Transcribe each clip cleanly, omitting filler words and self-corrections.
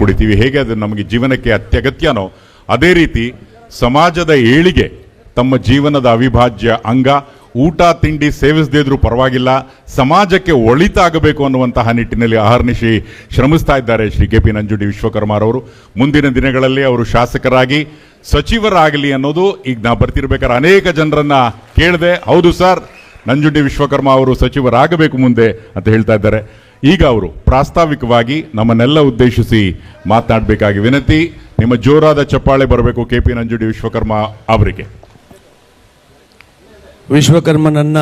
ಕುಡಿತೀವಿ, ಹೇಗೆ ಅದು ನಮಗೆ ಜೀವನಕ್ಕೆ ಅತ್ಯಗತ್ಯನೋ ಅದೇ ರೀತಿ ಸಮಾಜದ ಏಳಿಗೆ ತಮ್ಮ ಜೀವನದ ಅವಿಭಾಜ್ಯ ಅಂಗ. ಊಟ ತಿಂಡಿ ಸೇವಿಸದೇ ಇದ್ರೂ ಪರವಾಗಿಲ್ಲ, ಸಮಾಜಕ್ಕೆ ಒಳಿತಾಗಬೇಕು ಅನ್ನುವಂತಹ ನಿಟ್ಟಿನಲ್ಲಿ ಅಹರ್ನಿಶಿ ಶ್ರಮಿಸ್ತಾ ಇದ್ದಾರೆ ಶ್ರೀ ಕೆ ಪಿ ನಂಜುಂಡಿ ವಿಶ್ವಕರ್ಮರವರು. ಮುಂದಿನ ದಿನಗಳಲ್ಲಿ ಅವರು ಶಾಸಕರಾಗಿ ಸಚಿವರಾಗಲಿ ಅನ್ನೋದು ಈಗ ನಾ ಬರ್ತಿರ್ಬೇಕಾದ್ರೆ ಅನೇಕ ಜನರನ್ನ ಕೇಳಿದೆ. ಹೌದು ಸರ್, ನಂಜುಂಡಿ ವಿಶ್ವಕರ್ಮ ಅವರು ಸಚಿವರಾಗಬೇಕು ಮುಂದೆ ಅಂತ ಹೇಳ್ತಾ ಇದ್ದಾರೆ. ಈಗ ಅವರು ಪ್ರಾಸ್ತಾವಿಕವಾಗಿ ನಮ್ಮನ್ನೆಲ್ಲ ಉದ್ದೇಶಿಸಿ ಮಾತನಾಡಬೇಕಾಗಿ ವಿನಂತಿ. ನಿಮ್ಮ ಜೋರಾದ ಚಪ್ಪಾಳೆ ಬರಬೇಕು ಕೆ ಪಿ ನಂಜುಂಡಿ ವಿಶ್ವಕರ್ಮ ಅವರಿಗೆ. ವಿಶ್ವಕರ್ಮನನ್ನ,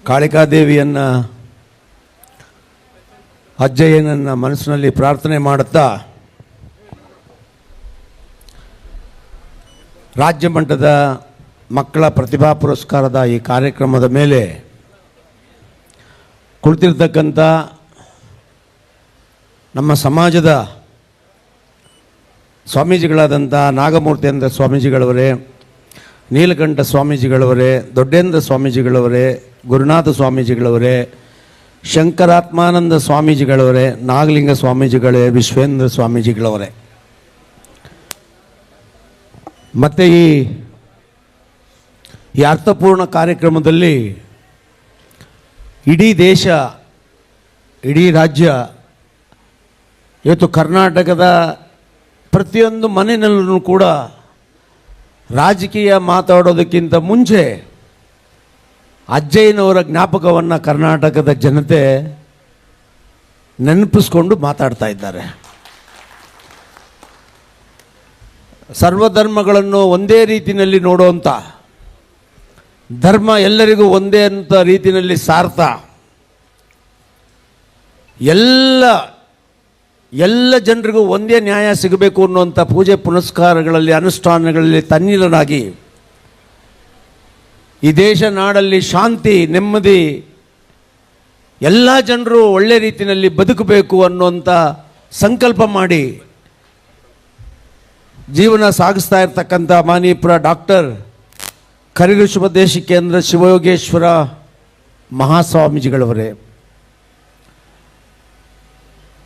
ಕಾಳಿಕಾದೇವಿಯನ್ನ, ಅಜ್ಜಯ್ಯನನ್ನ ಮನಸ್ಸಿನಲ್ಲಿ ಪ್ರಾರ್ಥನೆ ಮಾಡುತ್ತಾ ರಾಜ್ಯ ಮಟ್ಟದ ಮಕ್ಕಳ ಪ್ರತಿಭಾ ಪುರಸ್ಕಾರದ ಈ ಕಾರ್ಯಕ್ರಮದ ಮೇಲೆ ಕುಳಿತಿರ್ತಕ್ಕಂಥ ನಮ್ಮ ಸಮಾಜದ ಸ್ವಾಮೀಜಿಗಳಾದಂಥ ನಾಗಮೂರ್ತಿಯಂದ್ರ ಸ್ವಾಮೀಜಿಗಳವರೇ, ನೀಲಕಂಠ ಸ್ವಾಮೀಜಿಗಳವರೇ, ದೊಡ್ಡೇಂದ್ರ ಸ್ವಾಮೀಜಿಗಳವರೇ, ಗುರುನಾಥ ಸ್ವಾಮೀಜಿಗಳವರೇ, ಶಂಕರಾತ್ಮಾನಂದ ಸ್ವಾಮೀಜಿಗಳವರೇ, ನಾಗಲಿಂಗ ಸ್ವಾಮೀಜಿಗಳೇ, ವಿಶ್ವೇಂದ್ರ ಸ್ವಾಮೀಜಿಗಳವರೇ, ಮತ್ತು ಈ ಅರ್ಥಪೂರ್ಣ ಕಾರ್ಯಕ್ರಮದಲ್ಲಿ ಇಡೀ ದೇಶ, ಇಡೀ ರಾಜ್ಯ, ಇವತ್ತು ಕರ್ನಾಟಕದ ಪ್ರತಿಯೊಂದು ಮನೆಯಲ್ಲೂ ಕೂಡ ರಾಜಕೀಯ ಮಾತಾಡೋದಕ್ಕಿಂತ ಮುಂಚೆ ಅಜ್ಜಯ್ಯನವರ ಜ್ಞಾಪಕವನ್ನು ಕರ್ನಾಟಕದ ಜನತೆ ನೆನಪಿಸ್ಕೊಂಡು ಮಾತಾಡ್ತಾ ಇದ್ದಾರೆ. ಸರ್ವಧರ್ಮಗಳನ್ನು ಒಂದೇ ರೀತಿಯಲ್ಲಿ ನೋಡುವಂಥ, ಧರ್ಮ ಎಲ್ಲರಿಗೂ ಒಂದೇ ಅಂತ ರೀತಿಯಲ್ಲಿ ಸಾರ್ಥ, ಎಲ್ಲ ಜನರಿಗೂ ಒಂದೇ ನ್ಯಾಯ ಸಿಗಬೇಕು ಅನ್ನುವಂಥ ಪೂಜೆ ಪುನಸ್ಕಾರಗಳಲ್ಲಿ, ಅನುಷ್ಠಾನಗಳಲ್ಲಿ ತನ್ನಿಲನಾಗಿ ಈ ದೇಶ ನಾಡಲ್ಲಿ ಶಾಂತಿ, ನೆಮ್ಮದಿ, ಎಲ್ಲ ಜನರು ಒಳ್ಳೆ ರೀತಿಯಲ್ಲಿ ಬದುಕಬೇಕು ಅನ್ನುವಂಥ ಸಂಕಲ್ಪ ಮಾಡಿ ಜೀವನ ಸಾಗಿಸ್ತಾ ಇರ್ತಕ್ಕಂಥ ಮಾನೀಪುರ ಡಾಕ್ಟರ್ ಕರಿಋಷಭದೇಶಿಕೇಂದ್ರ ಶಿವಯೋಗೇಶ್ವರ ಮಹಾಸ್ವಾಮೀಜಿಗಳವರೇ,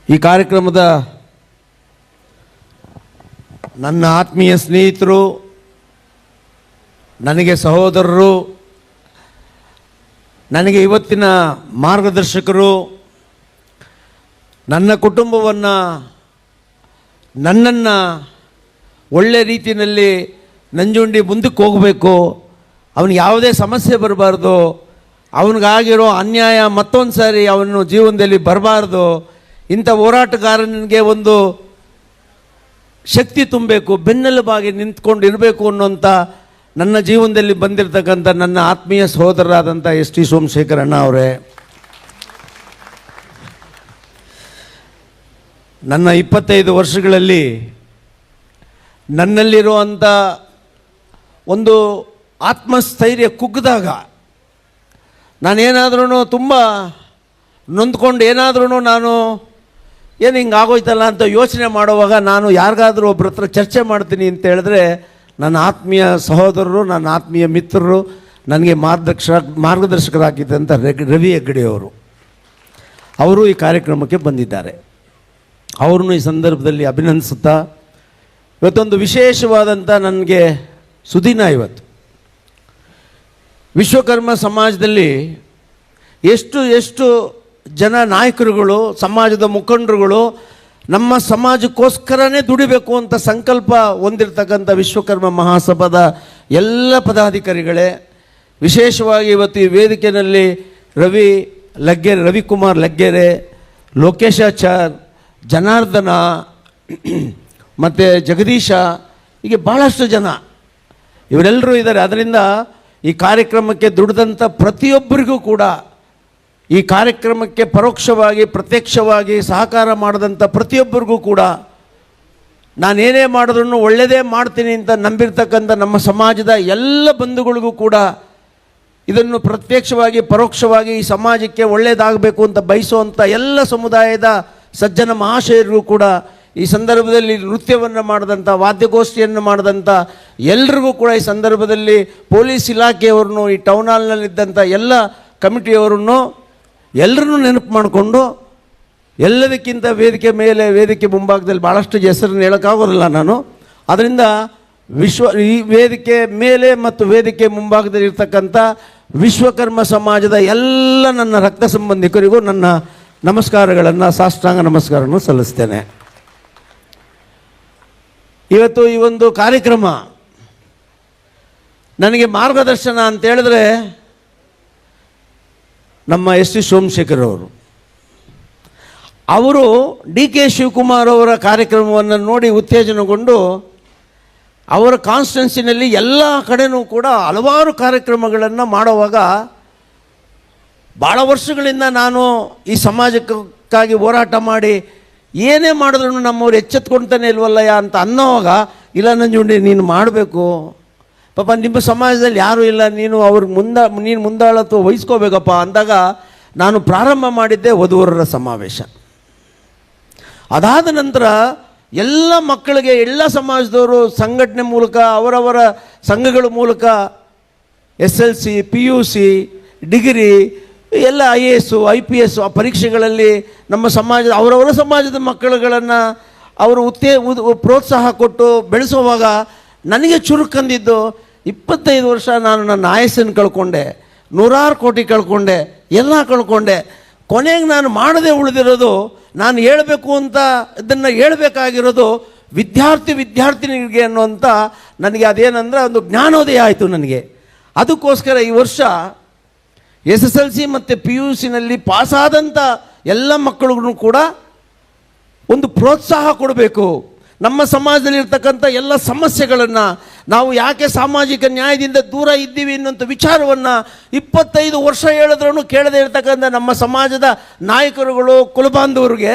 ಈ ಕಾರ್ಯಕ್ರಮದ ನನ್ನ ಆತ್ಮೀಯ ಸ್ನೇಹಿತರು, ನನಗೆ ಸಹೋದರರು, ನನಗೆ ಇವತ್ತಿನ ಮಾರ್ಗದರ್ಶಕರು, ನನ್ನ ಕುಟುಂಬವನ್ನು, ನನ್ನನ್ನು ಒಳ್ಳೆ ರೀತಿಯಲ್ಲಿ ನಂಜುಂಡಿ ಮುಂದಕ್ಕೆ ಹೋಗಬೇಕು, ಅವನಿಗೆ ಯಾವುದೇ ಸಮಸ್ಯೆ ಬರಬಾರ್ದು, ಅವನಿಗಾಗಿರೋ ಅನ್ಯಾಯ ಮತ್ತೊಂದು ಸಾರಿ ಅವನು ಜೀವನದಲ್ಲಿ ಬರಬಾರ್ದು, ಇಂಥ ಹೋರಾಟಗಾರನಿಗೆ ಒಂದು ಶಕ್ತಿ ತುಂಬಬೇಕು, ಬೆನ್ನೆಲುಬಾಗಿ ನಿಂತ್ಕೊಂಡು ಇರಬೇಕು ಅನ್ನೋಂಥ ನನ್ನ ಜೀವನದಲ್ಲಿ ಬಂದಿರತಕ್ಕಂಥ ನನ್ನ ಆತ್ಮೀಯ ಸಹೋದರರಾದಂಥ ಎಸ್ ಟಿ ಸೋಮಶೇಖರಣ್ಣ ಅವರೇ, ನನ್ನ 25 ವರ್ಷಗಳಲ್ಲಿ ನನ್ನಲ್ಲಿರುವಂಥ ಒಂದು ಆತ್ಮಸ್ಥೈರ್ಯ ಕುಗ್ಗಿದಾಗ, ನಾನೇನಾದ್ರೂ ತುಂಬ ನೊಂದ್ಕೊಂಡು ಏನಾದ್ರೂ ನಾನು ಏನು ಹಿಂಗೆ ಆಗೋಯ್ತಲ್ಲ ಅಂತ ಯೋಚನೆ ಮಾಡುವಾಗ ನಾನು ಯಾರಿಗಾದ್ರೂ ಒಬ್ಬರ ಹತ್ರ ಚರ್ಚೆ ಮಾಡ್ತೀನಿ ಅಂತ ಹೇಳಿದ್ರೆ ನನ್ನ ಆತ್ಮೀಯ ಸಹೋದರರು, ನನ್ನ ಆತ್ಮೀಯ ಮಿತ್ರರು, ನನಗೆ ಮಾರ್ಗದರ್ಶಕರಾಗಿದ್ದಂಥ ರವಿ ಹೆಗ್ಗಡೆಯವರು, ಅವರು ಈ ಕಾರ್ಯಕ್ರಮಕ್ಕೆ ಬಂದಿದ್ದಾರೆ. ಅವ್ರನ್ನೂ ಈ ಸಂದರ್ಭದಲ್ಲಿ ಅಭಿನಂದಿಸುತ್ತಾ, ಇವತ್ತೊಂದು ವಿಶೇಷವಾದಂಥ ನನಗೆ ಸುದಿನ. ಇವತ್ತು ವಿಶ್ವಕರ್ಮ ಸಮಾಜದಲ್ಲಿ ಎಷ್ಟು ಜನ ನಾಯಕರುಗಳು, ಸಮಾಜದ ಮುಖಂಡರುಗಳು ನಮ್ಮ ಸಮಾಜಕ್ಕೋಸ್ಕರನೇ ದುಡಿಬೇಕು ಅಂತ ಸಂಕಲ್ಪ ಹೊಂದಿರತಕ್ಕಂಥ ವಿಶ್ವಕರ್ಮ ಮಹಾಸಭಾದ ಎಲ್ಲ ಪದಾಧಿಕಾರಿಗಳೇ, ವಿಶೇಷವಾಗಿ ಇವತ್ತು ಈ ವೇದಿಕೆಯಲ್ಲಿ ರವಿಕುಮಾರ್ ಲಗ್ಗೆರೆ, ಲೋಕೇಶಾಚಾರ್, ಜನಾರ್ದನ ಮತ್ತು ಜಗದೀಶ, ಹೀಗೆ ಭಾಳಷ್ಟು ಜನ ಇವರೆಲ್ಲರೂ ಇದ್ದಾರೆ. ಅದರಿಂದ ಈ ಕಾರ್ಯಕ್ರಮಕ್ಕೆ ದುಡಿದಂಥ ಪ್ರತಿಯೊಬ್ಬರಿಗೂ ಕೂಡ, ಈ ಕಾರ್ಯಕ್ರಮಕ್ಕೆ ಪರೋಕ್ಷವಾಗಿ ಪ್ರತ್ಯಕ್ಷವಾಗಿ ಸಹಕಾರ ಮಾಡಿದಂಥ ಪ್ರತಿಯೊಬ್ಬರಿಗೂ ಕೂಡ, ನಾನೇನೇ ಮಾಡಿದ್ರೂ ಒಳ್ಳೆಯದೇ ಮಾಡ್ತೀನಿ ಅಂತ ನಂಬಿರ್ತಕ್ಕಂಥ ನಮ್ಮ ಸಮಾಜದ ಎಲ್ಲ ಬಂಧುಗಳಿಗೂ ಕೂಡ, ಇದನ್ನು ಪ್ರತ್ಯಕ್ಷವಾಗಿ ಪರೋಕ್ಷವಾಗಿ ಈ ಸಮಾಜಕ್ಕೆ ಒಳ್ಳೆಯದಾಗಬೇಕು ಅಂತ ಬಯಸುವಂಥ ಎಲ್ಲ ಸಮುದಾಯದ ಸಜ್ಜನ ಮಹಾಶಯರಿಗೂ ಕೂಡ, ಈ ಸಂದರ್ಭದಲ್ಲಿ ನೃತ್ಯವನ್ನು ಮಾಡಿದಂಥ, ವಾದ್ಯಗೋಷ್ಠಿಯನ್ನು ಮಾಡಿದಂಥ ಎಲ್ರಿಗೂ ಕೂಡ, ಈ ಸಂದರ್ಭದಲ್ಲಿ ಪೊಲೀಸ್ ಇಲಾಖೆಯವ್ರನ್ನೂ, ಈ ಟೌನ್ ಹಾಲ್ನಲ್ಲಿದ್ದಂಥ ಎಲ್ಲ ಕಮಿಟಿಯವರನ್ನು ಎಲ್ಲರನ್ನೂ ನೆನಪು ಮಾಡಿಕೊಂಡು ಎಲ್ಲದಕ್ಕಿಂತ ವೇದಿಕೆ ಮೇಲೆ ವೇದಿಕೆ ಮುಂಭಾಗದಲ್ಲಿ ಭಾಳಷ್ಟು ಹೆಸರನ್ನು ಹೇಳೋಕ್ಕಾಗೋದಿಲ್ಲ ನಾನು. ಅದರಿಂದ ಈ ವೇದಿಕೆ ಮೇಲೆ ಮತ್ತು ವೇದಿಕೆ ಮುಂಭಾಗದಲ್ಲಿ ಇರ್ತಕ್ಕಂಥ ವಿಶ್ವಕರ್ಮ ಸಮಾಜದ ಎಲ್ಲ ನನ್ನ ರಕ್ತ ಸಂಬಂಧಿಕರಿಗೂ ನನ್ನ ನಮಸ್ಕಾರಗಳನ್ನು, ಸಾಷ್ಟಾಂಗ ನಮಸ್ಕಾರವನ್ನು ಸಲ್ಲಿಸ್ತೇನೆ. ಇವತ್ತು ಈ ಒಂದು ಕಾರ್ಯಕ್ರಮ ನನಗೆ ಮಾರ್ಗದರ್ಶನ ಅಂತ ಹೇಳಿದ್ರೆ ನಮ್ಮ ಎಸ್ ಟಿ ಸೋಮಶೇಖರ್ ಅವರು ಡಿ ಕೆ ಶಿವಕುಮಾರ್ ಅವರ ಕಾರ್ಯಕ್ರಮವನ್ನು ನೋಡಿ ಉತ್ತೇಜನಗೊಂಡು ಅವರ ಕಾನ್ಸ್ಟಿಟ್ಯೂನ್ಸಿನಲ್ಲಿ ಎಲ್ಲ ಕಡೆನೂ ಕೂಡ ಹಲವಾರು ಕಾರ್ಯಕ್ರಮಗಳನ್ನು ಮಾಡುವಾಗ ಭಾಳ ವರ್ಷಗಳಿಂದ ನಾನು ಈ ಸಮಾಜಕ್ಕಾಗಿ ಹೋರಾಟ ಮಾಡಿ ಏನೇ ಮಾಡಿದ್ರು ನಮ್ಮವ್ರು ಎಚ್ಚೆತ್ಕೊಳ್ತಾನೆ ಇಲ್ವಲ್ಲಯ್ಯ ಅಂತ ಅನ್ನೋವಾಗ, ಇಲ್ಲ ನಂಜುಂಡಿ ನೀನು ಮಾಡಬೇಕು, ಪಾಪ ನಿಮ್ಮ ಸಮಾಜದಲ್ಲಿ ಯಾರೂ ಇಲ್ಲ, ನೀನು ನೀನು ಮುಂದಾಳತ್ವ ವಹಿಸ್ಕೋಬೇಕಪ್ಪ ಅಂದಾಗ ನಾನು ಪ್ರಾರಂಭ ಮಾಡಿದ್ದೆ ವಧುವರರ ಸಮಾವೇಶ. ಅದಾದ ನಂತರ ಎಲ್ಲ ಮಕ್ಕಳಿಗೆ ಎಲ್ಲ ಸಮಾಜದವರು ಸಂಘಟನೆ ಮೂಲಕ ಅವರವರ ಸಂಘಗಳ ಮೂಲಕ SLC PUC ಡಿಗ್ರಿ ಎಲ್ಲ IAS IPS ಆ ಪರೀಕ್ಷೆಗಳಲ್ಲಿ ನಮ್ಮ ಅವರವರ ಸಮಾಜದ ಮಕ್ಕಳುಗಳನ್ನು ಅವರು ಪ್ರೋತ್ಸಾಹ ಕೊಟ್ಟು ಬೆಳೆಸುವಾಗ ನನಗೆ ಚುರುಕಂದಿದ್ದು 25 ವರ್ಷ ನಾನು ನನ್ನ ಆಯಸ್ಸನ್ನು ಕಳ್ಕೊಂಡೆ, 100 ಕೋಟಿ ಕಳ್ಕೊಂಡೆ, ಎಲ್ಲ ಕಳ್ಕೊಂಡೆ. ಕೊನೆಗೆ ನಾನು ಮಾಡದೆ ಉಳಿದಿರೋದು, ನಾನು ಹೇಳಬೇಕು ಅಂತ ಇದನ್ನು ಹೇಳಬೇಕಾಗಿರೋದು ವಿದ್ಯಾರ್ಥಿನಿಗೆ ಅನ್ನುವಂಥ ನನಗೆ ಅದೇನೆಂದರೆ ಒಂದು ಜ್ಞಾನೋದಯ ಆಯಿತು ನನಗೆ. ಅದಕ್ಕೋಸ್ಕರ ಈ ವರ್ಷ SSLC ಮತ್ತು PUCನಲ್ಲಿ ಪಾಸಾದಂಥ ಎಲ್ಲ ಮಕ್ಕಳಿಗೂ ಕೂಡ ಒಂದು ಪ್ರೋತ್ಸಾಹ ಕೊಡಬೇಕು. ನಮ್ಮ ಸಮಾಜದಲ್ಲಿರ್ತಕ್ಕಂಥ ಎಲ್ಲ ಸಮಸ್ಯೆಗಳನ್ನು, ನಾವು ಯಾಕೆ ಸಾಮಾಜಿಕ ನ್ಯಾಯದಿಂದ ದೂರ ಇದ್ದೀವಿ ಅನ್ನೋಂಥ ವಿಚಾರವನ್ನು 25 ವರ್ಷ ಹೇಳಿದ್ರೂ ಕೇಳದೇ ಇರ್ತಕ್ಕಂಥ ನಮ್ಮ ಸಮಾಜದ ನಾಯಕರುಗಳು ಕುಲಬಾಂಧವರಿಗೆ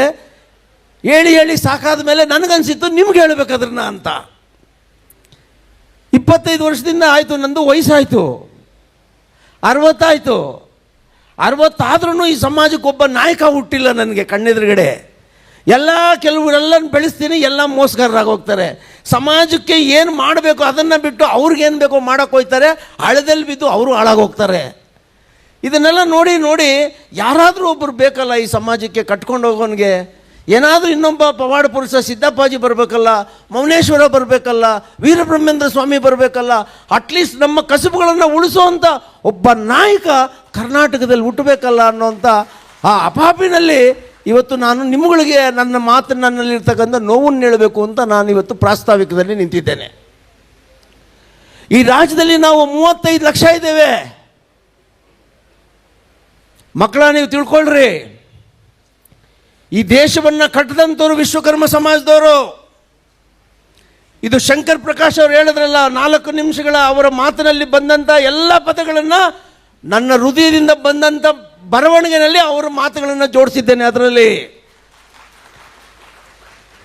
ಹೇಳಿ ಸಾಕಾದ ಮೇಲೆ ನನಗನ್ಸಿತ್ತು ನಿಮ್ಗೆ ಹೇಳಬೇಕಾದ್ರನ್ನ ಅಂತ. 25 ವರ್ಷದಿಂದ ಆಯಿತು, ನಂದು ವಯಸ್ಸಾಯಿತು, 60 ಆಯಿತು. 60 ಆದ್ರೂ ಈ ಸಮಾಜಕ್ಕೆ ಒಬ್ಬ ನಾಯಕ ಹುಟ್ಟಿಲ್ಲ ನನಗೆ ಕಣ್ಣೆದುರುಗಡೆ. ಕೆಲವರೆಲ್ಲ ಬೆಳೆಸ್ತೀನಿ, ಎಲ್ಲ ಮೋಸಗಾರರಾಗಿ ಹೋಗ್ತಾರೆ. ಸಮಾಜಕ್ಕೆ ಏನು ಮಾಡಬೇಕು ಅದನ್ನು ಬಿಟ್ಟು ಅವ್ರಿಗೇನು ಬೇಕೋ ಮಾಡೋಕ್ಕೆ ಹೋಗ್ತಾರೆ, ಹಳದಲ್ಲಿ ಬಿದ್ದು ಅವರು ಹಾಳಾಗೋಗ್ತಾರೆ. ಇದನ್ನೆಲ್ಲ ನೋಡಿ ಯಾರಾದರೂ ಒಬ್ಬರು ಬೇಕಲ್ಲ ಈ ಸಮಾಜಕ್ಕೆ ಕಟ್ಕೊಂಡು ಹೋಗೋನಿಗೆ. ಏನಾದರೂ ಇನ್ನೊಬ್ಬ ಪವಾಡ ಪುರುಷ ಸಿದ್ದಪ್ಪಾಜಿ ಬರಬೇಕಲ್ಲ, ಮೌನೇಶ್ವರ ಬರಬೇಕಲ್ಲ, ವೀರಬ್ರಹ್ಮೇಂದ್ರ ಸ್ವಾಮಿ ಬರಬೇಕಲ್ಲ, ಅಟ್ಲೀಸ್ಟ್ ನಮ್ಮ ಕಸುಬುಗಳನ್ನು ಉಳಿಸೋವಂಥ ಒಬ್ಬ ನಾಯಕ ಕರ್ನಾಟಕದಲ್ಲಿ ಹುಟ್ಟಬೇಕಲ್ಲ ಅನ್ನೋಂಥ ಆ ಅಪಾಪಿನಲ್ಲಿ ಇವತ್ತು ನಾನು ನಿಮ್ಮಗಳಿಗೆ ನನ್ನಲ್ಲಿರ್ತಕ್ಕಂಥ ನೋವನ್ನು ಹೇಳಬೇಕು ಅಂತ ನಾನು ಇವತ್ತು ಪ್ರಾಸ್ತಾವಿಕದಲ್ಲಿ ನಿಂತಿದ್ದೇನೆ. ಈ ರಾಜ್ಯದಲ್ಲಿ ನಾವು 35 ಲಕ್ಷ ಇದ್ದೇವೆ. ಮಕ್ಕಳ ನೀವು ತಿಳ್ಕೊಳ್ರಿ, ಈ ದೇಶವನ್ನು ಕಟ್ಟದಂಥವ್ರು ವಿಶ್ವಕರ್ಮ ಸಮಾಜದವರು. ಇದು ಶಂಕರ್ ಪ್ರಕಾಶ್ ಅವರು ಹೇಳಿದ್ರಲ್ಲ, 4 ನಿಮಿಷಗಳ ಅವರ ಮಾತಿನಲ್ಲಿ ಬಂದಂಥ ಎಲ್ಲ ಪದಗಳನ್ನು ನನ್ನ ಹೃದಯದಿಂದ ಬಂದಂಥ ಬರವಣಿಗೆಯಲ್ಲಿ ಅವರ ಮಾತುಗಳನ್ನು ಜೋಡಿಸಿದ್ದೇನೆ. ಅದರಲ್ಲಿ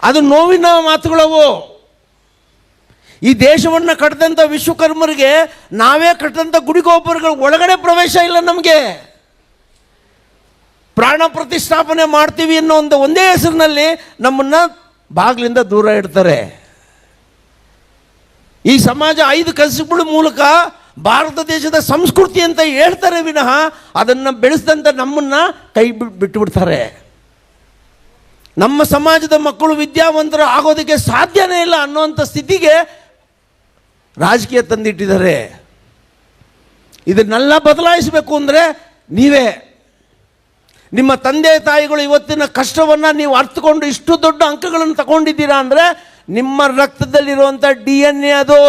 ಅದು ನೋವಿನ ಮಾತುಗಳವು. ಈ ದೇಶವನ್ನು ಕಟ್ಟದಂಥ ವಿಶ್ವಕರ್ಮರಿಗೆ ನಾವೇ ಕಟ್ಟದಂಥ ಗುಡಿಗೋಪುರಗಳ ಒಳಗಡೆ ಪ್ರವೇಶ ಇಲ್ಲ. ನಮಗೆ ಪ್ರಾಣ ಪ್ರತಿಷ್ಠಾಪನೆ ಮಾಡ್ತೀವಿ ಅನ್ನೋ ಒಂದೇ ಹೆಸರಿನಲ್ಲಿ ನಮ್ಮನ್ನು ಬಾಗಿಲಿಂದ ದೂರ ಇಡ್ತಾರೆ. ಈ ಸಮಾಜ 5 ಕಸುಬುಗಳ ಮೂಲಕ ಭಾರತ ದೇಶದ ಸಂಸ್ಕೃತಿ ಅಂತ ಹೇಳ್ತಾರೆ ವಿನಃ ಅದನ್ನು ಬೆಳೆಸಿದಂಥ ನಮ್ಮನ್ನು ಕೈ ಬಿಟ್ಟುಬಿಡ್ತಾರೆ. ನಮ್ಮ ಸಮಾಜದ ಮಕ್ಕಳು ವಿದ್ಯಾವಂತರು ಆಗೋದಕ್ಕೆ ಸಾಧ್ಯನೇ ಇಲ್ಲ ಅನ್ನೋಂಥ ಸ್ಥಿತಿಗೆ ರಾಜಕೀಯ ತಂದಿಟ್ಟಿದ್ದಾರೆ. ಇದನ್ನೆಲ್ಲ ಬದಲಾಯಿಸಬೇಕು ಅಂದರೆ ನೀವೇ, ನಿಮ್ಮ ತಂದೆ ತಾಯಿಗಳು ಇವತ್ತಿನ ಕಷ್ಟವನ್ನು ನೀವು ಅರ್ಥಕೊಂಡು ಇಷ್ಟು ದೊಡ್ಡ ಅಂಕಗಳನ್ನು ತಗೊಂಡಿದ್ದೀರಾ ಅಂದರೆ ನಿಮ್ಮ ರಕ್ತದಲ್ಲಿರುವಂಥ DNA ಅದು.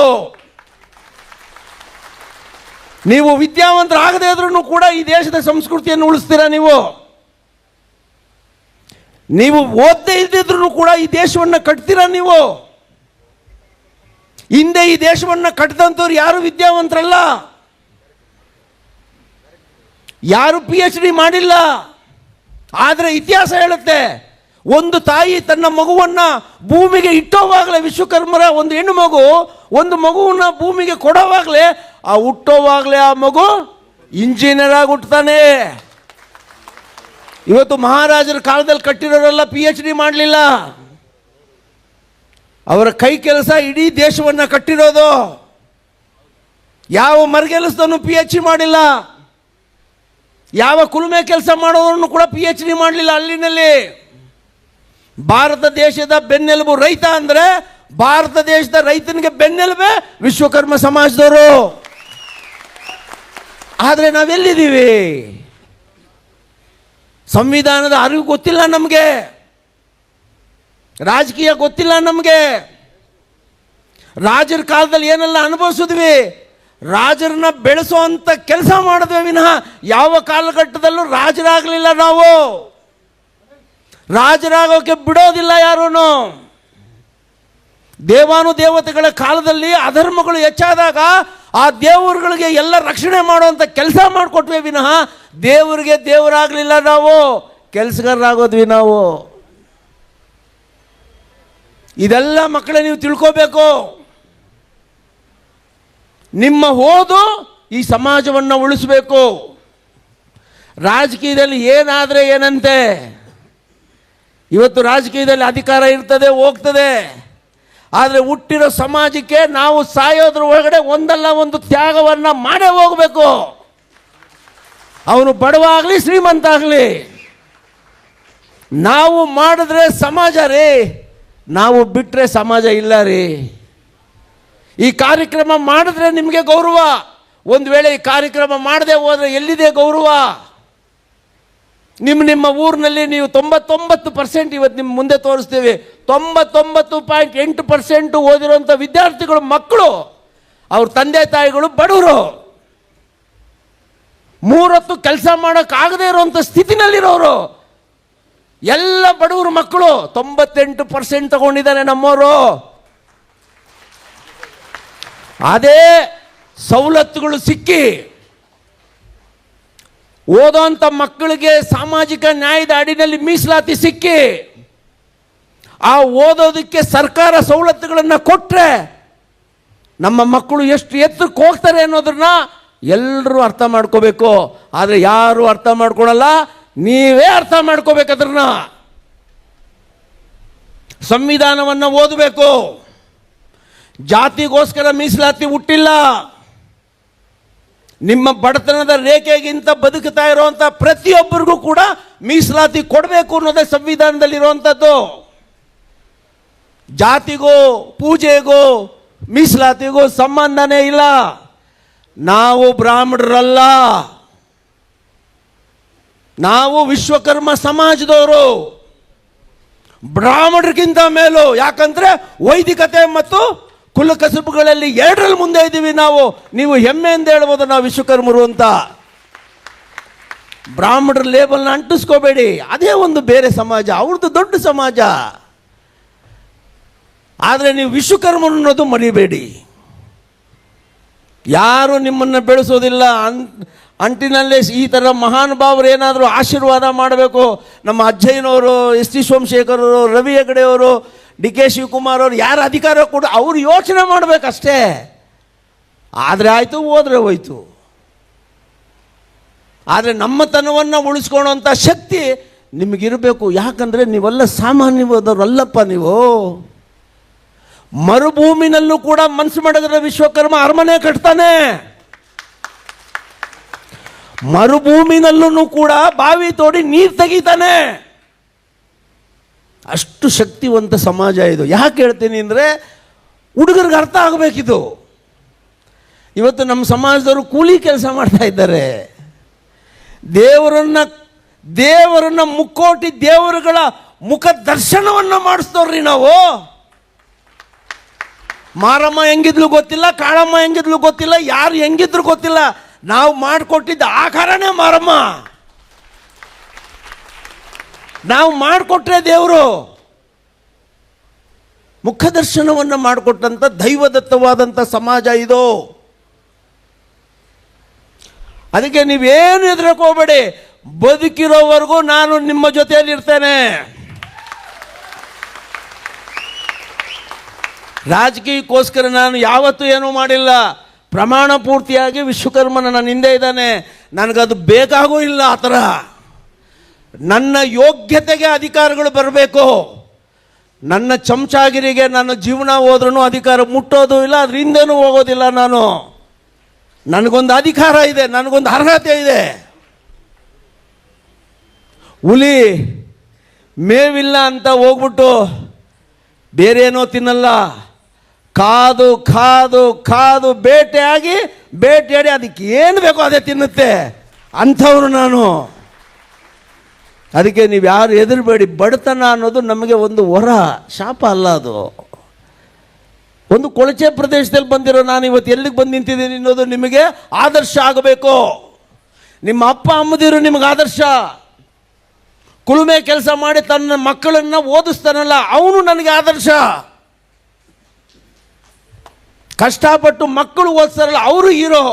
ನೀವು ವಿದ್ಯಾವಂತರಾಗದೇ ಇದ್ರೂ ಕೂಡ ಈ ದೇಶದ ಸಂಸ್ಕೃತಿಯನ್ನು ಉಳಿಸ್ತೀರಾ. ನೀವು ಓದದೇ ಇದ್ದಿದ್ರೂ ಕೂಡ ಈ ದೇಶವನ್ನು ಕಟ್ತೀರಾ. ನೀವು ಹಿಂದೆ ಈ ದೇಶವನ್ನು ಕಟ್ಟಿದಂಥವ್ರು ಯಾರು ವಿದ್ಯಾವಂತರಲ್ಲ, ಯಾರು PhD ಮಾಡಿಲ್ಲ. ಆದರೆ ಇತಿಹಾಸ ಹೇಳುತ್ತೆ, ಒಂದು ತಾಯಿ ತನ್ನ ಮಗುವನ್ನು ಭೂಮಿಗೆ ಇಟ್ಟೋವಾಗಲೇ, ವಿಶ್ವಕರ್ಮರ ಒಂದು ಹೆಣ್ಣು ಮಗು ಒಂದು ಮಗುವನ್ನು ಭೂಮಿಗೆ ಕೊಡೋವಾಗಲೇ, ಆ ಹುಟ್ಟೋವಾಗಲೇ ಆ ಮಗು ಇಂಜಿನಿಯರ್ ಆಗಿ ಹುಟ್ಟುತ್ತಾನೆ. ಇವತ್ತು ಮಹಾರಾಜರ ಕಾಲದಲ್ಲಿ ಕಟ್ಟಿರೋರೆಲ್ಲ PhD ಮಾಡಲಿಲ್ಲ. ಅವರ ಕೈ ಕೆಲಸ ಇಡೀ ದೇಶವನ್ನು ಕಟ್ಟಿರೋದು. ಯಾವ ಮರಗೆಲಸದವನು PhD ಮಾಡಿಲ್ಲ, ಯಾವ ಕುಲುಮೆ ಕೆಲಸ ಮಾಡೋರನ್ನು ಕೂಡ PhD ಮಾಡಲಿಲ್ಲ. ಅಲ್ಲಿನಲ್ಲಿ ಭಾರತ ದೇಶದ ಬೆನ್ನೆಲುಬು ರೈತ ಅಂದರೆ ಭಾರತ ದೇಶದ ರೈತನಿಗೆ ಬೆನ್ನೆಲುಬೆ ವಿಶ್ವಕರ್ಮ ಸಮಾಜದವರು. ಆದರೆ ನಾವೆಲ್ಲಿದ್ದೀವಿ? ಸಂವಿಧಾನದ ಅರಿವು ಗೊತ್ತಿಲ್ಲ ನಮಗೆ, ರಾಜಕೀಯ ಗೊತ್ತಿಲ್ಲ ನಮಗೆ. ರಾಜರ ಕಾಲದಲ್ಲಿ ಏನೆಲ್ಲ ಅನುಭವಿಸಿದ್ವಿ, ರಾಜರನ್ನ ಬೆಳೆಸುವಂತ ಕೆಲಸ ಮಾಡಿದ್ವಿ ವಿನಃ ಯಾವ ಕಾಲಘಟ್ಟದಲ್ಲೂ ರಾಜರಾಗಲಿಲ್ಲ. ನಾವು ರಾಜರಾಗೋಕೆ ಬಿಡೋದಿಲ್ಲ ಯಾರೂ. ದೇವಾನುದೇವತೆಗಳ ಕಾಲದಲ್ಲಿ ಅಧರ್ಮಗಳು ಹೆಚ್ಚಾದಾಗ ಆ ದೇವರುಗಳಿಗೆ ಎಲ್ಲ ರಕ್ಷಣೆ ಮಾಡುವಂಥ ಕೆಲಸ ಮಾಡಿಕೊಟ್ವಿ ವಿನಃ ದೇವರಿಗೆ ದೇವರಾಗಲಿಲ್ಲ. ನಾವು ಕೆಲಸಗಾರರಾಗೋದ್ವಿ ನಾವು. ಇದೆಲ್ಲ ಮಕ್ಕಳೇ ನೀವು ತಿಳ್ಕೋಬೇಕು. ನಿಮ್ಮ ಓದು ಈ ಸಮಾಜವನ್ನು ಉಳಿಸಬೇಕು. ರಾಜಕೀಯದಲ್ಲಿ ಏನಾದರೆ ಏನಂತೆ, ಇವತ್ತು ರಾಜಕೀಯದಲ್ಲಿ ಅಧಿಕಾರ ಇರ್ತದೆ, ಹೋಗ್ತದೆ. ಆದರೆ ಹುಟ್ಟಿರೋ ಸಮಾಜಕ್ಕೆ ನಾವು ಸಾಯೋದ್ರ ಒಳಗಡೆ ಒಂದಲ್ಲ ಒಂದು ತ್ಯಾಗವನ್ನು ಮಾಡೇ ಹೋಗಬೇಕು. ಅವನು ಬಡವ ಆಗಲಿ ಶ್ರೀಮಂತ ಆಗಲಿ, ನಾವು ಮಾಡಿದ್ರೆ ಸಮಾಜ ರೀ, ನಾವು ಬಿಟ್ಟರೆ ಸಮಾಜ ಇಲ್ಲ ರೀ. ಈ ಕಾರ್ಯಕ್ರಮ ಮಾಡಿದ್ರೆ ನಿಮಗೆ ಗೌರವ, ಒಂದು ವೇಳೆ ಈ ಕಾರ್ಯಕ್ರಮ ಮಾಡದೆ ಹೋದರೆ ಎಲ್ಲಿದೆ ಗೌರವ? ನಿಮ್ಮ ಊರಿನಲ್ಲಿ ನೀವು 99% ಇವತ್ತು ನಿಮ್ಮ ಮುಂದೆ ತೋರಿಸ್ತೀವಿ. 99.8% ಓದಿರುವಂಥ ವಿದ್ಯಾರ್ಥಿಗಳು ಮಕ್ಕಳು, ಅವ್ರ ತಂದೆ ತಾಯಿಗಳು ಬಡವರು, 3 ಹೊತ್ತು ಕೆಲಸ ಮಾಡೋಕ್ಕಾಗದೇ ಇರುವಂಥ ಸ್ಥಿತಿನಲ್ಲಿರೋರು ಎಲ್ಲ ಬಡವರು ಮಕ್ಕಳು. 98% ತಗೊಂಡಿದ್ದಾರೆ ನಮ್ಮವರು. ಅದೇ ಸವಲತ್ತುಗಳು ಸಿಕ್ಕಿ ಓದೋಂಥ ಮಕ್ಕಳಿಗೆ ಸಾಮಾಜಿಕ ನ್ಯಾಯದ ಅಡಿನಲ್ಲಿ ಮೀಸಲಾತಿ ಸಿಕ್ಕಿ ಆ ಓದೋದಕ್ಕೆ ಸರ್ಕಾರ ಸವಲತ್ತುಗಳನ್ನು ಕೊಟ್ಟರೆ ನಮ್ಮ ಮಕ್ಕಳು ಎಷ್ಟು ಎತ್ತರಕ್ಕೆ ಹೋಗ್ತಾರೆ ಅನ್ನೋದನ್ನ ಎಲ್ಲರೂ ಅರ್ಥ ಮಾಡ್ಕೋಬೇಕು. ಆದರೆ ಯಾರು ಅರ್ಥ ಮಾಡ್ಕೊಳಲ್ಲ, ನೀವೇ ಅರ್ಥ ಮಾಡ್ಕೋಬೇಕು. ಅದನ್ನ ಸಂವಿಧಾನವನ್ನು ಓದಬೇಕು. ಜಾತಿಗೋಸ್ಕರ ಮೀಸಲಾತಿ ಹುಟ್ಟಿಲ್ಲ. ನಿಮ್ಮ ಬಡತನದ ರೇಖೆಗಿಂತ ಬದುಕುತ್ತಾ ಇರುವಂಥ ಪ್ರತಿಯೊಬ್ಬರಿಗೂ ಕೂಡ ಮೀಸಲಾತಿ ಕೊಡಬೇಕು ಅನ್ನೋದೇ ಸಂವಿಧಾನದಲ್ಲಿರುವಂಥದ್ದು. ಜಾತಿಗೂ ಪೂಜೆಗೂ ಮೀಸಲಾತಿಗೂ ಸಂಬಂಧನೇ ಇಲ್ಲ. ನಾವು ಬ್ರಾಹ್ಮಣರಲ್ಲ, ನಾವು ವಿಶ್ವಕರ್ಮ ಸಮಾಜದವರು. ಬ್ರಾಹ್ಮಣರಿಗಿಂತ ಮೇಲೂ, ಯಾಕಂದ್ರೆ ವೈದಿಕತೆ ಮತ್ತು ಕುಲಕಸುಬುಗಳಲ್ಲಿ 2ರಲ್ಲಿ ಮುಂದೆ ಇದ್ದೀವಿ ನಾವು. ನೀವು ಹೆಮ್ಮೆಯಿಂದ ಹೇಳ್ಬೋದು ನಾವು ವಿಶ್ವಕರ್ಮರು ಅಂತ. ಬ್ರಾಹ್ಮಣರ ಲೇಬಲ್ನ ಅಂಟಿಸ್ಕೋಬೇಡಿ, ಅದೇ ಒಂದು ಬೇರೆ ಸಮಾಜ, ಅವ್ರದ್ದು ದೊಡ್ಡ ಸಮಾಜ. ಆದರೆ ನೀವು ವಿಶ್ವಕರ್ಮರು ಅನ್ನೋದು ಮರಿಬೇಡಿ. ಯಾರು ನಿಮ್ಮನ್ನು ಬೆಳೆಸೋದಿಲ್ಲ. ಅಂಟಿನಲ್ಲೇ ಈ ಥರ ಮಹಾನುಭಾವರು ಏನಾದರೂ ಆಶೀರ್ವಾದ ಮಾಡಬೇಕು. ನಮ್ಮ ಅಜ್ಜಯ್ಯನವರು, ಎಸ್ ಟಿ ಸೋಮಶೇಖರ್ ಅವರು, ರವಿ ಹೆಗಡೆಯವರು, ಡಿ ಕೆ ಶಿವಕುಮಾರ್ ಅವರು, ಯಾರು ಅಧಿಕಾರ ಕೊಡು ಅವರು ಯೋಚನೆ ಮಾಡಬೇಕಷ್ಟೇ. ಆದರೆ ಆಯಿತು, ಹೋದರೆ ಹೋಯ್ತು. ಆದರೆ ನಮ್ಮತನವನ್ನು ಉಳಿಸ್ಕೊಳ್ಳೋಂಥ ಶಕ್ತಿ ನಿಮಗಿರಬೇಕು. ಯಾಕಂದರೆ ನೀವೆಲ್ಲ ಸಾಮಾನ್ಯವಾದವರಲ್ಲಪ್ಪ. ನೀವು ಮರುಭೂಮಿನಲ್ಲೂ ಕೂಡ ಮನಸ್ಸು ಮಾಡಿದ್ರೆ ವಿಶ್ವಕರ್ಮ ಅರಮನೆ ಕಟ್ತಾನೆ. ಮರುಭೂಮಿನಲ್ಲೂ ಕೂಡ ಬಾವಿ ತೋಡಿ ನೀರು ತೆಗಿತಾನೆ. ಅಷ್ಟು ಶಕ್ತಿವಂತ ಸಮಾಜ ಇದು. ಯಾಕೆ ಹೇಳ್ತೀನಿ ಅಂದರೆ ಹುಡುಗರಿಗೆ ಅರ್ಥ ಆಗಬೇಕಿದು. ಇವತ್ತು ನಮ್ಮ ಸಮಾಜದವರು ಕೂಲಿ ಕೆಲಸ ಮಾಡ್ತಾ ಇದ್ದಾರೆ. ದೇವರನ್ನ ಮುಕ್ಕೋಟಿ ದೇವರುಗಳ ಮುಖ ದರ್ಶನವನ್ನು ಮಾಡಿಸ್ತವ್ರಿ ನಾವು. ಮಾರಮ್ಮ ಹೆಂಗಿದ್ಲು ಗೊತ್ತಿಲ್ಲ, ಕಾಳಮ್ಮ ಹೆಂಗಿದ್ಲು ಗೊತ್ತಿಲ್ಲ, ಯಾರು ಹೆಂಗಿದ್ರು ಗೊತ್ತಿಲ್ಲ. ನಾವು ಮಾಡಿಕೊಟ್ಟಿದ್ದ ಆಕಾರನೇ ಮಾರಮ್ಮ. ನಾವು ಮಾಡಿಕೊಟ್ರೆ ದೇವರು. ಮುಖದರ್ಶನವನ್ನು ಮಾಡಿಕೊಟ್ಟಂಥ ದೈವದತ್ತವಾದಂಥ ಸಮಾಜ ಇದು. ಅದಕ್ಕೆ ನೀವೇನು ಹೆದರಕ್ಕೆ ಹೋಗಬೇಡಿ. ಬದುಕಿರೋವರೆಗೂ ನಾನು ನಿಮ್ಮ ಜೊತೆಯಲ್ಲಿ ಇರ್ತೇನೆ. ರಾಜಕೀಯಕ್ಕೋಸ್ಕರ ನಾನು ಯಾವತ್ತೂ ಏನೂ ಮಾಡಿಲ್ಲ. ಪ್ರಮಾಣ ಪೂರ್ತಿಯಾಗಿ ವಿಶ್ವಕರ್ಮನ ನನ್ನ ಹಿಂದೆ ಇದ್ದಾನೆ. ನನಗದು ಬೇಕಾಗೂ ಇಲ್ಲ. ಆ ಥರ ನನ್ನ ಯೋಗ್ಯತೆಗೆ ಅಧಿಕಾರಗಳು ಬರಬೇಕು. ನನ್ನ ಚಮಚಾಗಿರಿಗೆ ನನ್ನ ಜೀವನ ಹೋದ್ರೂ ಅಧಿಕಾರ ಮುಟ್ಟೋದು ಇಲ್ಲ, ಅದ್ರ ಹಿಂದೆನೂ ಹೋಗೋದಿಲ್ಲ. ನನಗೊಂದು ಅಧಿಕಾರ ಇದೆ, ನನಗೊಂದು ಅರ್ಹತೆ ಇದೆ. ಹುಲಿ ಮೇವಿಲ್ಲ ಅಂತ ಹೋಗ್ಬಿಟ್ಟು ಬೇರೇನೋ ತಿನ್ನಲ್ಲ, ಕಾದು ಕಾದು ಕಾದು ಬೇಟೆಯಾಡಿ ಅದಕ್ಕೆ ಏನು ಬೇಕೋ ಅದೇ ತಿನ್ನುತ್ತೆ ಅಂಥವ್ರು ನಾನು. ಅದಕ್ಕೆ ನೀವು ಯಾರು ಹೆದರಬೇಡಿ. ಬಡತನ ಅನ್ನೋದು ನಮಗೆ ಒಂದು ವರ, ಶಾಪ ಅಲ್ಲ. ಅದು ಒಂದು ಕೊಳಚೆ ಪ್ರದೇಶದಲ್ಲಿ ಬಂದಿರೋ ನಾನು ಇವತ್ತು ಎಲ್ಲಿಗೆ ಬಂದು ನಿಂತಿದ್ದೀನಿ ಅನ್ನೋದು ನಿಮಗೆ ಆದರ್ಶ ಆಗಬೇಕು. ನಿಮ್ಮ ಅಪ್ಪ ಅಮ್ಮದಿರು ನಿಮಗೆ ಆದರ್ಶ. ಕುಳುಮೆ ಕೆಲಸ ಮಾಡಿ ತನ್ನ ಮಕ್ಕಳನ್ನು ಓದಿಸ್ತಾನಲ್ಲ, ಅವನು ನನಗೆ ಆದರ್ಶ. ಕಷ್ಟಪಟ್ಟು ಮಕ್ಕಳು ಓದಿಸ್ತಾರಲ್ಲ, ಅವರು ಹೀರೋ.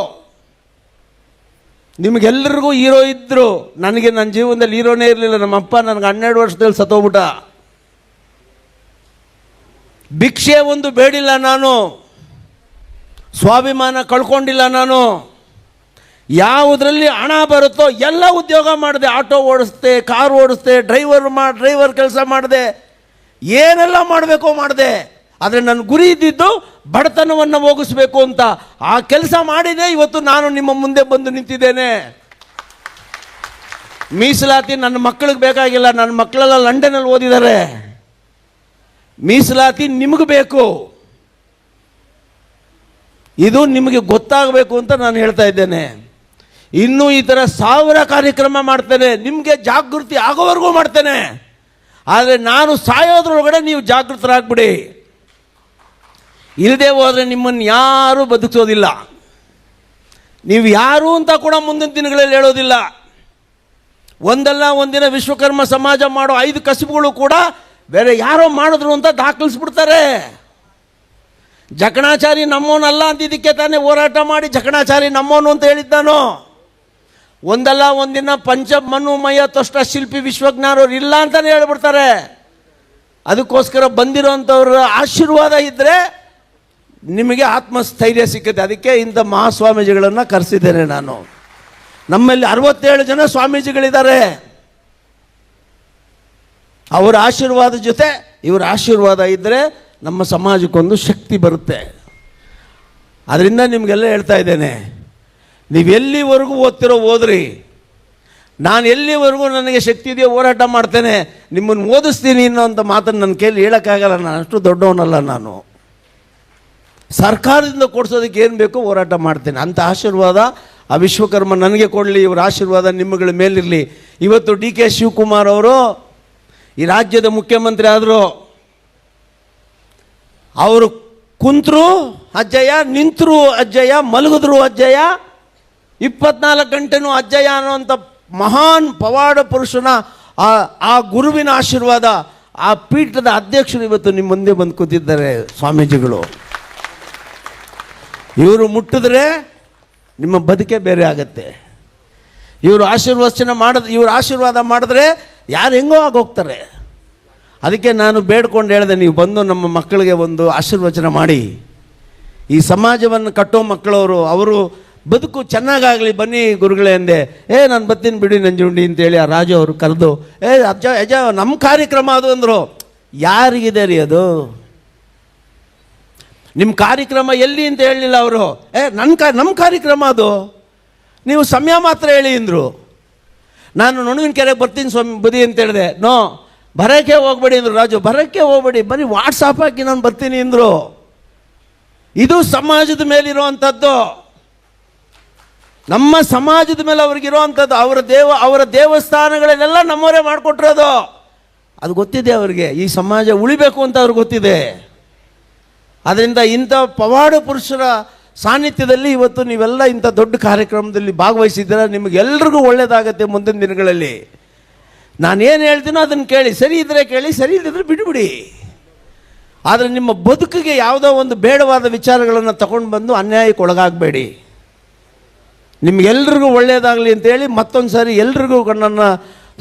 ನಿಮಗೆಲ್ಲರಿಗೂ ಹೀರೋ ಇದ್ದರು. ನನಗೆ ನನ್ನ ಜೀವನದಲ್ಲಿ ಹೀರೋನೇ ಇರಲಿಲ್ಲ. ನಮ್ಮಪ್ಪ ನನಗೆ 12 ವರ್ಷದಲ್ಲಿ ಸತ್ತೋಗ್ಬಿಟ್ಟ. ಭಿಕ್ಷೆ ಒಂದು ಬೇಡಿಲ್ಲ ನಾನು, ಸ್ವಾಭಿಮಾನ ಕಳ್ಕೊಂಡಿಲ್ಲ ನಾನು. ಯಾವುದರಲ್ಲಿ ಹಣ ಬರುತ್ತೋ ಎಲ್ಲ ಉದ್ಯೋಗ ಮಾಡಿದೆ. ಆಟೋ ಓಡಿಸ್ದೆ, ಕಾರ್ ಓಡಿಸ್ದೆ, ಡ್ರೈವರ್ ಕೆಲಸ ಮಾಡಿದೆ, ಏನೆಲ್ಲ ಮಾಡಬೇಕೋ ಮಾಡಿದೆ. ಆದರೆ ನನ್ನ ಗುರಿ ಇದ್ದಿದ್ದು ಬಡತನವನ್ನು ಹೋಗಿಸ್ಬೇಕು ಅಂತ. ಆ ಕೆಲಸ ಮಾಡಿದೆ ಇವತ್ತು ನಾನು ನಿಮ್ಮ ಮುಂದೆ ಬಂದು ನಿಂತಿದ್ದೇನೆ. ಮೀಸಲಾತಿ ನನ್ನ ಮಕ್ಕಳಿಗೆ ಬೇಕಾಗಿಲ್ಲ, ನನ್ನ ಮಕ್ಕಳೆಲ್ಲ ಲಂಡನ್ನಲ್ಲಿ ಓದಿದ್ದಾರೆ. ಮೀಸಲಾತಿ ನಿಮಗೆ ಬೇಕು, ಇದು ನಿಮಗೆ ಗೊತ್ತಾಗಬೇಕು ಅಂತ ನಾನು ಹೇಳ್ತಾ ಇದ್ದೇನೆ. ಇನ್ನೂ ಈ ಥರ 1000 ಕಾರ್ಯಕ್ರಮ ಮಾಡ್ತೇನೆ, ನಿಮಗೆ ಜಾಗೃತಿ ಆಗೋವರೆಗೂ ಮಾಡ್ತೇನೆ. ಆದರೆ ನಾನು ಸಾಯೋದ್ರೊಳಗಡೆ ನೀವು ಜಾಗೃತರಾಗ್ಬಿಡಿ. ಇಲ್ಲದೆ ಹೋದರೆ ನಿಮ್ಮನ್ನು ಯಾರೂ ಬದುಕಿಸೋದಿಲ್ಲ. ನೀವು ಯಾರು ಅಂತ ಕೂಡ ಮುಂದಿನ ದಿನಗಳಲ್ಲಿ ಹೇಳೋದಿಲ್ಲ. ಒಂದಲ್ಲ ಒಂದಿನ ವಿಶ್ವಕರ್ಮ ಸಮಾಜ ಮಾಡೋ 5 ಕಸುಬುಗಳು ಕೂಡ ಬೇರೆ ಯಾರೋ ಮಾಡಿದ್ರು ಅಂತ ದಾಖಲಿಸ್ಬಿಡ್ತಾರೆ. ಜಕಣಾಚಾರಿ ನಮ್ಮವನಲ್ಲ ಅಂತಿದ್ದಕ್ಕೆ ತಾನೇ ಹೋರಾಟ ಮಾಡಿ ಜಕಣಾಚಾರಿ ನಮ್ಮವನು ಅಂತ ಹೇಳಿದ್ದಾನೋ. ಒಂದಲ್ಲ ಒಂದಿನ ಪಂಚಮನುಮಯ ತೊಷ್ಟ ಶಿಲ್ಪಿ ವಿಶ್ವಜ್ಞಾನವ್ರು ಇಲ್ಲ ಅಂತಲೇ ಹೇಳ್ಬಿಡ್ತಾರೆ. ಅದಕ್ಕೋಸ್ಕರ ಬಂದಿರೋಂಥವ್ರ ಆಶೀರ್ವಾದ ಇದ್ದರೆ ನಿಮಗೆ ಆತ್ಮಸ್ಥೈರ್ಯ ಸಿಕ್ಕುತ್ತೆ. ಅದಕ್ಕೆ ಇಂಥ ಮಹಾಸ್ವಾಮೀಜಿಗಳನ್ನು ಕರೆಸಿದ್ದೇನೆ ನಾನು. ನಮ್ಮಲ್ಲಿ 67 ಜನ ಸ್ವಾಮೀಜಿಗಳಿದ್ದಾರೆ. ಅವರ ಆಶೀರ್ವಾದ ಜೊತೆ ಇವರ ಆಶೀರ್ವಾದ ಇದ್ದರೆ ನಮ್ಮ ಸಮಾಜಕ್ಕೊಂದು ಶಕ್ತಿ ಬರುತ್ತೆ. ಅದರಿಂದ ನಿಮಗೆಲ್ಲ ಹೇಳ್ತಾ ಇದ್ದೇನೆ, ನೀವು ಎಲ್ಲಿವರೆಗೂ ಓದ್ರಿ. ನಾನು ಎಲ್ಲಿವರೆಗೂ ನನಗೆ ಶಕ್ತಿ ಇದೆಯೋ ಹೋರಾಟ ಮಾಡ್ತೇನೆ, ನಿಮ್ಮನ್ನು ಓದಿಸ್ತೀನಿ ಅನ್ನೋಂಥ ಮಾತನ್ನು ನನ್ನ ಕೈಲಿ ಹೇಳೋಕ್ಕಾಗಲ್ಲ. ನಾನು ಅಷ್ಟು ದೊಡ್ಡವನಲ್ಲ. ನಾನು ಸರ್ಕಾರದಿಂದ ಕೊಡಿಸೋದಕ್ಕೆ ಏನು ಬೇಕೋ ಹೋರಾಟ ಮಾಡ್ತೇನೆ. ಅಂಥ ಆಶೀರ್ವಾದ ಆ ವಿಶ್ವಕರ್ಮ ನನಗೆ ಕೊಡಲಿ. ಇವರ ಆಶೀರ್ವಾದ ನಿಮ್ಮಗಳ ಮೇಲಿರಲಿ. ಇವತ್ತು ಡಿ ಕೆ ಶಿವಕುಮಾರ್ ಅವರು ಈ ರಾಜ್ಯದ ಮುಖ್ಯಮಂತ್ರಿ ಆದರು. ಅವರು ಕುಂತರು ಅಜ್ಜಯ್ಯ, ನಿಂತರು ಅಜ್ಜಯ್ಯ, ಮಲಗಿದ್ರು ಅಜ್ಜಯ್ಯ, 24 ಗಂಟೆನೂ ಅಜ್ಜಯ್ಯ ಅನ್ನುವಂಥ ಮಹಾನ್ ಪವಾಡ ಪುರುಷನ ಆ ಗುರುವಿನ ಆಶೀರ್ವಾದ, ಆ ಪೀಠದ ಅಧ್ಯಕ್ಷರು ಇವತ್ತು ನಿಮ್ಮ ಮುಂದೆ ಬಂದು ಕೂತಿದ್ದಾರೆ ಸ್ವಾಮೀಜಿಗಳು. ಇವರು ಮುಟ್ಟಿದ್ರೆ ನಿಮ್ಮ ಬದುಕೆ ಬೇರೆ ಆಗತ್ತೆ. ಇವರು ಆಶೀರ್ವಾದ ಮಾಡಿದ್ರೆ ಯಾರು ಹೆಂಗೋ ಆಗೋಗ್ತಾರೆ. ಅದಕ್ಕೆ ನಾನು ಬೇಡ್ಕೊಂಡು ಹೇಳಿದೆ, ನೀವು ಬಂದು ನಮ್ಮ ಮಕ್ಕಳಿಗೆ ಒಂದು ಆಶೀರ್ವಚನ ಮಾಡಿ. ಈ ಸಮಾಜವನ್ನು ಕಟ್ಟೋ ಮಕ್ಕಳವರು, ಅವರು ಬದುಕು ಚೆನ್ನಾಗಾಗಲಿ ಬನ್ನಿ ಗುರುಗಳೇ ಅಂದೆ. ನಾನು ಬರ್ತೀನಿ ಬಿಡಿ ನಂಜುಂಡಿ ಅಂತೇಳಿ ಆ ರಾಜು ಅವರು ಕರೆದು ಅಜ್ಜ ನಮ್ಮ ಕಾರ್ಯಕ್ರಮ ಅದು ಅಂದರು. ಯಾರಿಗಿದೆ ರೀ ಅದು? ನಿಮ್ಮ ಕಾರ್ಯಕ್ರಮ ಎಲ್ಲಿ ಅಂತ ಹೇಳಲಿಲ್ಲ ಅವರು. ನಮ್ಮ ಕಾರ್ಯಕ್ರಮ ಅದು, ನೀವು ಸಮಯ ಮಾತ್ರ ಹೇಳಿ ಅಂದರು. ನಾನು ನೊಣವಿನ ಕೆರೆಗೆ ಬರ್ತೀನಿ ಸ್ವಾಮಿ ಬದಿ ಅಂತ ಹೇಳಿದೆ. ನೋ, ಬರೋಕ್ಕೆ ಹೋಗ್ಬೇಡಿ ಅಂದರು ರಾಜು. ಬರೋಕ್ಕೆ ಹೋಗ್ಬೇಡಿ, ಬರೀ ವಾಟ್ಸಾಪ್ ಹಾಕಿ ನಾನು ಬರ್ತೀನಿ ಅಂದರು. ಇದು ಸಮಾಜದ ಮೇಲಿರುವಂಥದ್ದು, ನಮ್ಮ ಸಮಾಜದ ಮೇಲೆ ಅವ್ರಿಗಿರುವಂಥದ್ದು. ಅವರ ದೇವಸ್ಥಾನಗಳನ್ನೆಲ್ಲ ನಮ್ಮವರೇ ಮಾಡಿಕೊಟ್ಟಿರೋದು. ಅದು ಗೊತ್ತಿದೆ ಅವರಿಗೆ. ಈ ಸಮಾಜ ಉಳಿಬೇಕು ಅಂತ ಅವ್ರಿಗೆ ಗೊತ್ತಿದೆ. ಅದರಿಂದ ಇಂಥ ಪವಾಡ ಪುರುಷರ ಸಾನ್ನಿಧ್ಯದಲ್ಲಿ ಇವತ್ತು ನೀವೆಲ್ಲ ಇಂಥ ದೊಡ್ಡ ಕಾರ್ಯಕ್ರಮದಲ್ಲಿ ಭಾಗವಹಿಸಿದ್ದೀರ. ನಿಮಗೆಲ್ರಿಗೂ ಒಳ್ಳೆಯದಾಗತ್ತೆ ಮುಂದಿನ ದಿನಗಳಲ್ಲಿ. ನಾನೇನು ಹೇಳ್ತೀನೋ ಅದನ್ನು ಕೇಳಿ, ಸರಿ ಇದ್ದರೆ ಕೇಳಿ, ಸರಿ ಇಲ್ಲದಿದ್ದರೆ ಬಿಡುಬಿಡಿ. ಆದರೆ ನಿಮ್ಮ ಬದುಕಿಗೆ ಯಾವುದೋ ಒಂದು ಬೇಡವಾದ ವಿಚಾರಗಳನ್ನು ತಗೊಂಡು ಬಂದು ಅನ್ಯಾಯಕ್ಕೆ ಒಳಗಾಗಬೇಡಿ. ನಿಮಗೆಲ್ರಿಗೂ ಒಳ್ಳೆಯದಾಗಲಿ ಅಂತೇಳಿ ಮತ್ತೊಂದು ಸಾರಿ ಎಲ್ರಿಗೂ ನನ್ನ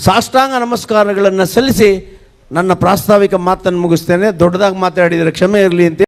ಸಾಷ್ಟಾಂಗ ನಮಸ್ಕಾರಗಳನ್ನು ಸಲ್ಲಿಸಿ ನನ್ನ ಪ್ರಾಸ್ತಾವಿಕ ಮಾತನ್ನು ಮುಗಿಸ್ತೇನೆ. ದೊಡ್ಡದಾಗಿ ಮಾತಾಡಿದರೆ ಕ್ಷಮೆ ಇರಲಿ ಅಂತ